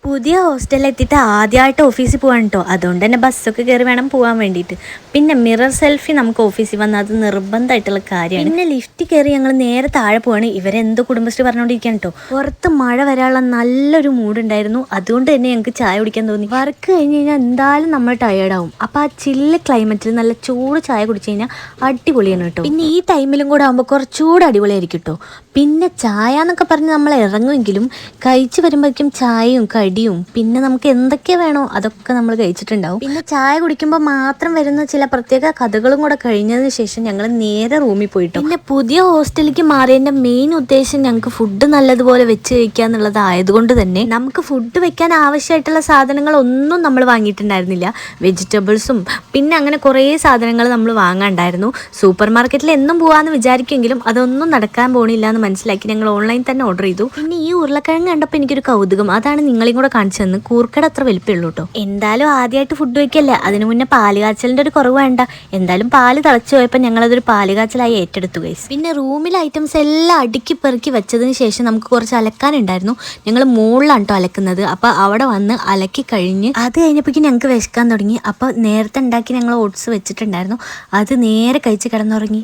പുതിയ ഹോസ്റ്റലിലെത്തിയിട്ട് ആദ്യമായിട്ട് ഓഫീസിൽ പോകാൻ കേട്ടോ. അതുകൊണ്ട് തന്നെ ബസ്സൊക്കെ കയറി വേണം പോകാൻ വേണ്ടിയിട്ട്. പിന്നെ മിറർ സെൽഫി നമുക്ക് ഓഫീസിൽ വന്നാൽ അത് നിർബന്ധമായിട്ടുള്ള കാര്യമാണ്. പിന്നെ ലിഫ്റ്റ് കയറി ഞങ്ങൾ നേരെ താഴെ പോവാണ്. ഇവരെന്തോ കുടുംബശ്രീ പറഞ്ഞുകൊണ്ടിരിക്കാൻ കേട്ടോ. പുറത്ത് മഴ വരാനുള്ള നല്ലൊരു മൂഡുണ്ടായിരുന്നു. അതുകൊണ്ട് തന്നെ ഞങ്ങൾക്ക് ചായ കുടിക്കാൻ തോന്നി. വർക്ക് കഴിഞ്ഞ് കഴിഞ്ഞാൽ എന്തായാലും നമ്മൾ ടയേർഡാവും. അപ്പോൾ ആ ചില്ല് ക്ലൈമറ്റിൽ നല്ല ചൂട് ചായ കുടിച്ച് കഴിഞ്ഞാൽ അടിപൊളിയാണ് കേട്ടോ. പിന്നെ ഈ ടൈമിലും കൂടെ ആകുമ്പോൾ കുറച്ചുകൂടെ അടിപൊളിയായിരിക്കും കേട്ടോ. പിന്നെ ചായ എന്നൊക്കെ പറഞ്ഞ് നമ്മൾ ഇറങ്ങുമെങ്കിലും കഴിച്ച് വരുമ്പോഴേക്കും ചായയും കടിയും പിന്നെ നമുക്ക് എന്തൊക്കെ വേണോ അതൊക്കെ നമ്മൾ കഴിച്ചിട്ടുണ്ടാവും. പിന്നെ ചായ കുടിക്കുമ്പോൾ മാത്രം വരുന്ന ചില പ്രത്യേക കഥകളും കൂടെ കഴിഞ്ഞതിന് ശേഷം ഞങ്ങൾ നേരെ റൂമിൽ പോയിട്ടു. പിന്നെ പുതിയ ഹോസ്റ്റലിലേക്ക് മാറിയതിൻ്റെ മെയിൻ ഉദ്ദേശം ഞങ്ങൾക്ക് ഫുഡ് നല്ലതുപോലെ വെച്ച് കഴിക്കുക എന്നുള്ളത് ആയതുകൊണ്ട് തന്നെ നമുക്ക് ഫുഡ് വെക്കാൻ ആവശ്യമായിട്ടുള്ള സാധനങ്ങളൊന്നും നമ്മൾ വാങ്ങിയിട്ടുണ്ടായിരുന്നില്ല. വെജിറ്റബിൾസും പിന്നെ അങ്ങനെ കുറേ സാധനങ്ങൾ നമ്മൾ വാങ്ങാണ്ടായിരുന്നു. സൂപ്പർ മാർക്കറ്റിൽ എന്നും പോകാമെന്ന് വിചാരിക്കുമെങ്കിലും അതൊന്നും നടക്കാൻ പോണില്ല എന്ന് മനസ്സിലാക്കി ഞങ്ങൾ ഓൺലൈൻ തന്നെ ഓർഡർ ചെയ്തു. പിന്നെ ഈ ഉരുളക്കിഴങ്ങ് കണ്ടപ്പോൾ എനിക്കൊരു കൗതുകം. അതാണ് നിങ്ങളെയും കൂടെ കാണിച്ചു തന്നു. കൂർക്കട അത്ര വലിപ്പമുള്ളൂ കേട്ടോ. എന്തായാലും ആദ്യമായിട്ട് ഫുഡ് വയ്ക്കല്ലേ, അതിനു മുന്നേ പാല് കാച്ചലിൻ്റെ ഒരു കുറവ് വേണ്ട. എന്തായാലും പാല് തിളച്ചു പോയപ്പോൾ ഞങ്ങളതൊരു പാല് കാച്ചലായി ഏറ്റെടുത്തു ഗൈസ്. പിന്നെ റൂമിലെ ഐറ്റംസ് എല്ലാം അടുക്കി പെറുക്കി വെച്ചതിന് ശേഷം നമുക്ക് കുറച്ച് അലക്കാനുണ്ടായിരുന്നു. ഞങ്ങൾ മുകളിലാണ് കേട്ടോ അലക്കുന്നത്. അപ്പോൾ അവിടെ വന്ന് അലക്കി കഴിഞ്ഞ് അത് കഴിഞ്ഞപ്പോഴേക്കും ഞങ്ങൾക്ക് വിശക്കാൻ തുടങ്ങി. അപ്പോൾ നേരത്തെ ഉണ്ടാക്കി ഞങ്ങൾ ഓട്സ് വെച്ചിട്ടുണ്ടായിരുന്നു. അത് നേരെ കഴിച്ച് കിടന്നുറങ്ങി.